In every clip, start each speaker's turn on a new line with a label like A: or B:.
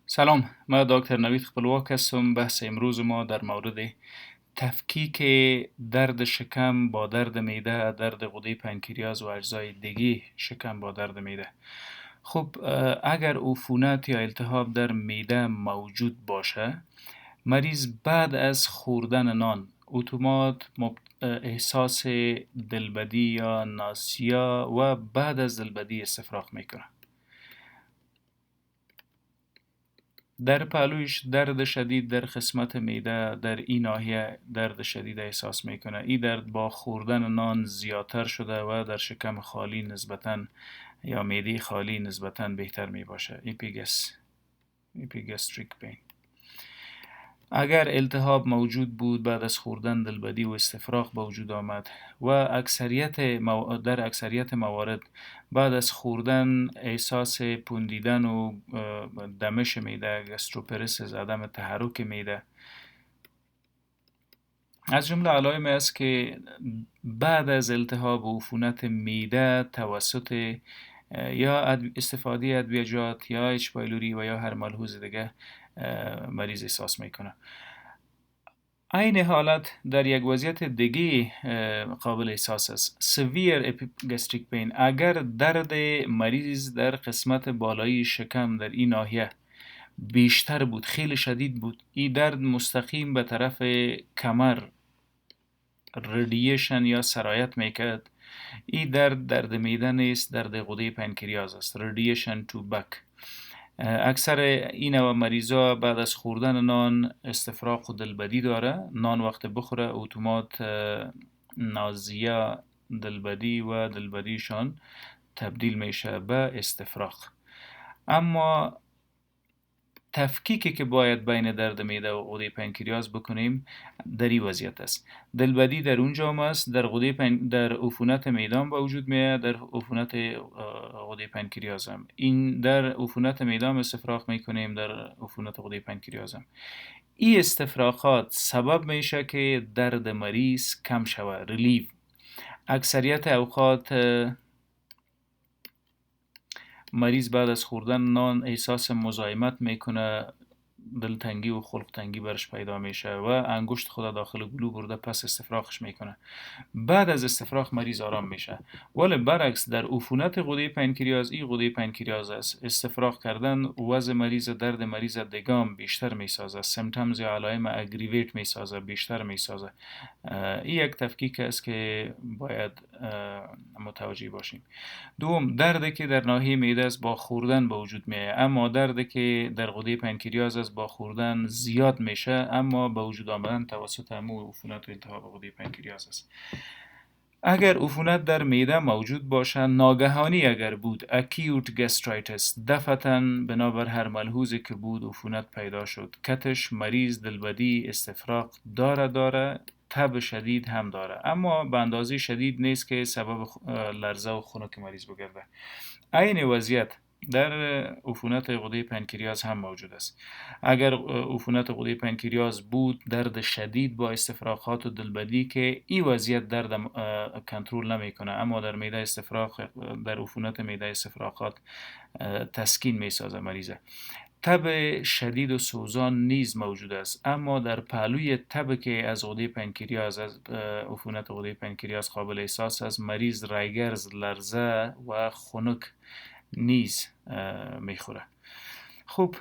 A: سلام، من دکتر نوید خپلواک هستم. بحث امروز ما در مورد تفکیک درد شکم با درد معده، درد غده پنکریاس و اجزای دیگه شکم با درد معده. خب، اگر عفونت یا التهاب در معده موجود باشه، مریض بعد از خوردن نان اتومات احساس دلبدی یا ناسیا و بعد از دلبدی استفراغ میکنه. در پهلویش درد شدید در قسمت معده، در این ناحیه درد شدید احساس میکنه. این درد با خوردن نان زیادتر شده و در شکم خالی نسبتاً یا معده خالی نسبتاً بهتر می باشه. اپیگاستریک پین. اگر التهاب موجود بود بعد از خوردن دلبدی و استفراغ به وجود آمد و در اکثریت موارد بعد از خوردن احساس پوندیدن و دمش معده، گستروپرسس، عدم تحرک معده، از جمله علائم است که بعد از التهاب و عفونت معده توسط یا استفاده ادویه‌جات یا اچ پایلوری و یا هر ملحوظ دیگه مریض احساس میکنه. این حالت در یک وضعیت دیگه قابل احساس است. severe gastric pain. اگر درد مریض در قسمت بالایی شکم در این ناحیه بیشتر بود، خیلی شدید بود، این درد مستقیم به طرف کمر ردیشن یا سرایت میکرد. این درد معده نیست، درد غده پنکریاس است. ردیشن تو بک. اکثر این و مریضا بعد از خوردن نان استفراغ و دلبدی داره. نان وقت بخوره اتومات نازیا، دلبدی و دلبدیشان تبدیل میشه به استفراغ. اما تفکیکی که باید بین درد معده و غده پنکریاس بکنیم در این وضعیت است. دلبدی در اونجا است، در عفونت معده به وجود میاد، در عفونت غده پنکریاس هم. این در عفونت معده استفراغ میکنیم، در عفونت غده پنکریاس هم. این استفراغات سبب میشه که درد مریض کم شوه، ریلیف. اکثریت اوقات مریض بعد از خوردن نان احساس مزاحمت میکنه، دلتنگی و خلق تنگی برش پیدا میشه و انگشت خود داخل گلو برده پس استفراغش میکنه. بعد از استفراغ مریض آرام میشه. ولی برعکس در عفونت غده پنکریاس، این غده پنکریاس است، استفراغ کردن وضع مریض، درد مریض دگام بیشتر میسازه، سیمتومز یا علائم اگریویت میسازه، بیشتر میسازه. این یک تفکیک است که باید متوجه باشیم. دوم، دردی که در ناحیه معده است با خوردن به وجود میاد، اما دردی که در غده پنکریاس است با خوردن زیاد میشه، اما به وجود آمدن توسط همون عفونت و التهاب غده پنکریاس است. اگر عفونت در معده موجود باشه، ناگهانی اگر بود، acute gastritis، دفعتاً بنابر هر ملحوظی که بود عفونت پیدا شد، کتش مریض دلبدی استفراغ داره، تب شدید هم داره، اما به اندازه شدید نیست که سبب لرزه و خنک مریض بگرده. این وضعیت در عفونت غده پنکریاس هم موجود است. اگر عفونت غده پنکریاس بود، درد شدید با استفراغات و دلبدی که این وضعیت درد کنترل نمیکنه، اما در معده استفراغ، در عفونت معده استفراغات تسکین میسازه مریضه. تب شدید و سوزان نیز موجود است، اما در پهلوی تب که از غده پنکریاس، از عفونت غده پنکریاس قابل احساس است، مریض رایگرز، لرزه و خنک نیز میخوره. خوب،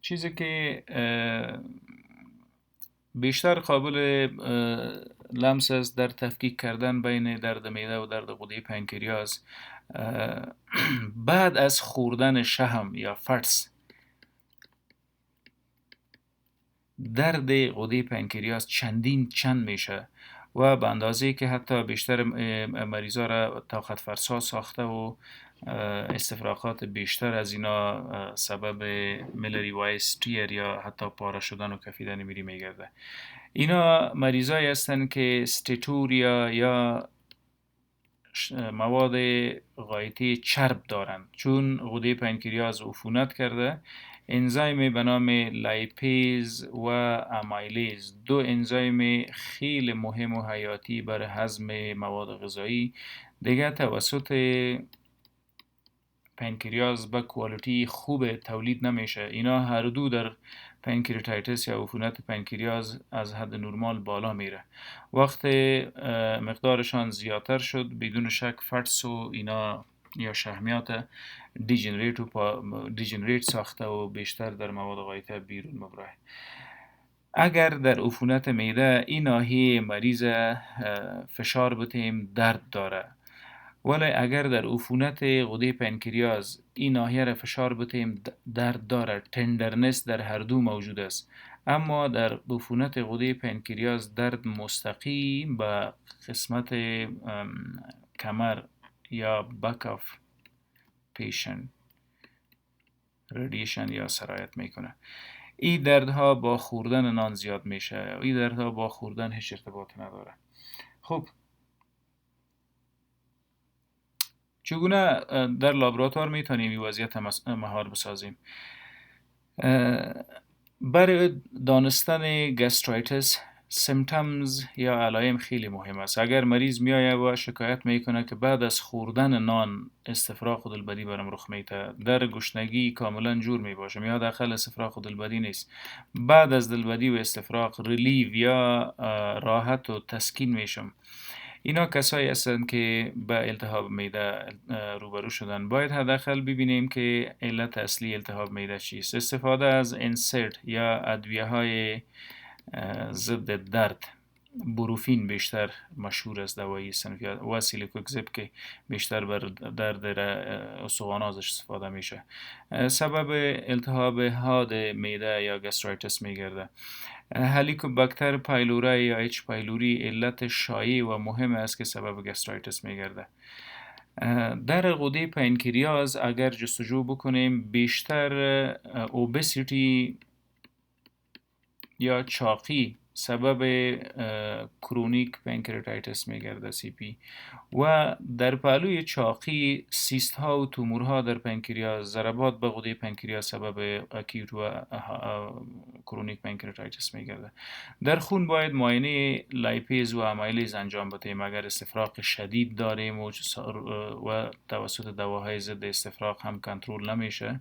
A: چیزی که بیشتر قابل لمس است در تفکیک کردن بین درد معده و درد غده پنکریاس، بعد از خوردن شهم یا فرس، درد غده پنکریاس چند میشه و به اندازه که حتی بیشتر مریضا را طاقت فرسا ساخته و استفراغات بیشتر از اینا سبب میلری وایس تیر یا حتی پاره شدن و کفیدن میری میگرده. اینا مریضایی هستن که ستیتوریا یا مواد غایطی چرب دارن، چون غده پنکریاس عفونت کرده. انزیم به نام لایپیز و امایلیز، دو انزیم خیلی مهم و حیاتی برای هضم مواد غذایی دیگه توسط پنکریاز به کوالیتی خوب تولید نمیشه. اینا هر دو در پنکریاتایتس یا عفونت پنکریاز از حد نرمال بالا میره. وقتی مقدارشان زیادتر شد بدون شک فٹس و اینا یا شحمیات دیجنریت ساخته و بیشتر در مواد غایطه بیرون مبراه. اگر در عفونت معده این ناحیه مریض فشار بتیم درد داره، ولی اگر در عفونت غده پنکریاز این ناحیه را فشار بتیم درد داره، تندرنس در هر دو موجود است. اما در عفونت غده پنکریاز درد مستقیم به قسمت کمر یا بک آف پیشن ردیشن یا سرایت میکنه. این دردها با خوردن نان زیاد میشه. این دردها با خوردن هیچ ارتباط نداره. خب چگونه در لابراتوار میتونیم این وضعیت مهار بسازیم؟ برای دانستن گسترایتس سیمتومز یا علائم خیلی مهم است. اگر مریض میآید و شکایت میکنه که بعد از خوردن نان استفراغ دلبری برم رخ میته، در گشنگی کاملا جور میباشم یا داخل استفراغ دلبری نیست، بعد از دلبری و استفراغ ریلیو یا راحت و تسکین میشم، اینا کسایی هستند که به التهاب معده روبرو شدن. باید حداقل ببینیم که علت اصلی التهاب معده چیست. استفاده از انسرت یا ادویه های ضد درد، بروفین بیشتر مشهور است دوایی صنفی و سیلیکوکزب که بیشتر بر درد استخوان‌ازش استفاده میشه، سبب التهاب حاد معده یا گسترایتس میگرده. هلیکوباکتر پایلوری یا اچ پایلوری علت شایع و مهم است که سبب گسترایتس میگرده. در غده پنکریاز اگر جستجو بکنیم بیشتر اوبسیتی یا چاقی سبب کرونیک پنکریاتایتس میگرده CP و در پهلوی چاقی سیست ها و تومورها در پنکریاس، ضربات به غده پنکریاس سبب اکیوت و کرونیک پنکریاتایتس میگرده. در خون باید معاینه لایپیز و آمایلیز انجام بدهیم اگر استفراغ شدید داریم و توسط دواهای ضد استفراغ هم کنترل نمیشه.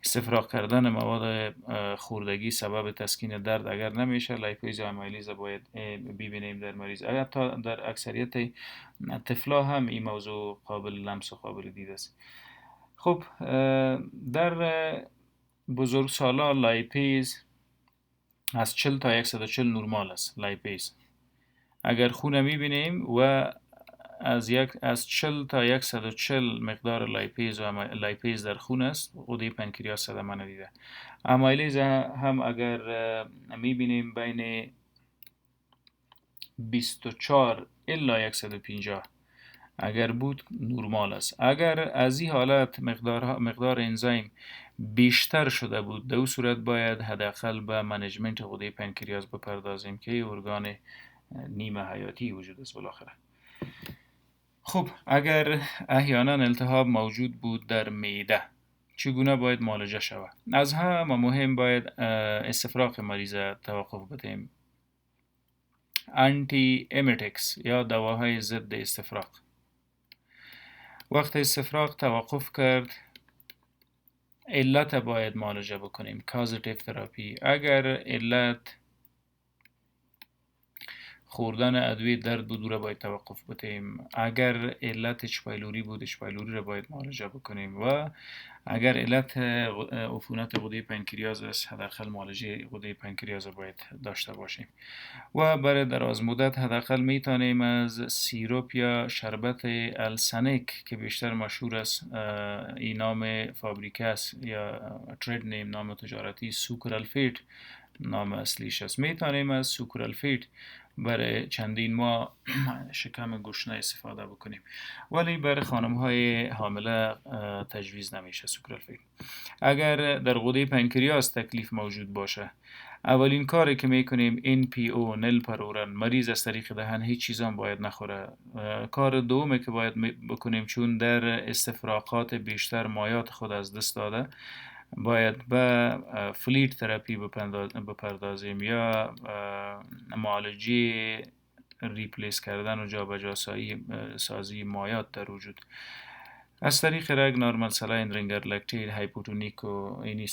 A: استفراغ کردن مواد خوردگی سبب تسکین درد اگر نمیشه، لایپیز و آمایلیز باید ببینیم در مریض. حتی در اکثریت طفلا هم این موضوع قابل لمس و قابل دید است. خب در بزرگسالان لایپیز از 40 تا 140 نرمال است. لایپیز اگر خون میبینیم و از 40 تا 140 مقدار لایپیز در خون است، غده پنکریاس صدمه ندیده. آمایلیز هم اگر میبینیم بین 24 الا 150 اگر بود نرمال است. اگر از این حالت مقدار انزیم بیشتر شده بود، در صورت باید حداقل به منیجمنت غده پنکریاس بپردازیم که ارگان نیمه حیاتی وجود است بالاخره. خب اگر احیانا التهاب موجود بود در معده چگونه باید معالجه شود؟ از همه مهم باید استفراغ مریض توقف بدهیم. آنتی امیتکس یا دواهای ضد استفراغ. وقت استفراغ توقف کرد علت باید معالجه بکنیم. کازتیو تراپی. اگر علت خوردن ادویه درد بود را باید توقف بدهیم. اگر علت اچ پایلوری بود اچ پایلوری را باید معالجه بکنیم و اگر علت عفونت غده پنکریاس است حداقل معالجه غده پنکریاس را باید داشته باشیم و برای دراز مدت حداقل میتونیم از سیروپ یا شربت السنک که بیشتر مشهور است، این نام فابریکه است یا ترید نیم نام تجارتی، سوکرالفیت نام اصلیش است، میتونیم از سوکرالفیت برای چندین ماه شکم گشنه استفاده بکنیم، ولی برای خانم های حامله تجویز نمیشه سوکرالفیت. اگر در غده پنکریاس تکلیف موجود باشه، اولین کاری که میکنیم NPO نل پرورن، مریض از طریق دهن هیچ چیزان باید نخوره. کار دومه که باید بکنیم چون در استفراغات بیشتر مایات خود از دست داده، باید به فلیت تراپی بپردازیم یا معالجه ریپلیس کردن و جابجا سازی مایات در وجود. از طریق رگ نارمال سلاین رینگر لکتیل هایپوتونیک و اینی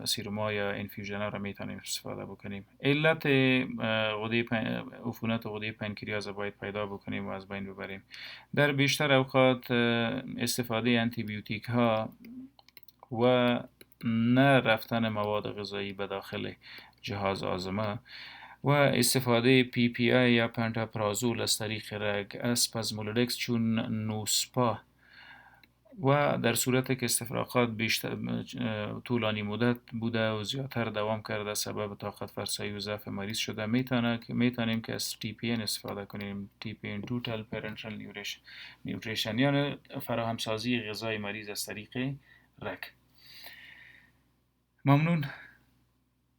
A: سیروما یا انفیوژن را میتونیم استفاده بکنیم. علت عفونت غده پنکریاس باید پیدا بکنیم و از بین ببریم. در بیشتر اوقات استفاده انتی بیوتیک ها و نه رفتن مواد غذایی به داخل جهاز هاضمه و استفاده پی پی آی یا پنتاپرازول از طریق رگ، اسپازمولودکس چون نوسپا و در صورت که استفراغات بیشتر طولانی مدت بوده و زیادتر دوام کرده سبب طاقت فرسایی و ضعف مریض شده میتونیم که از TPN استفاده کنیم. TPN Total Parenteral Nutrition یعنی فراهم سازی غذای مریض از طریق رگ. ممنون.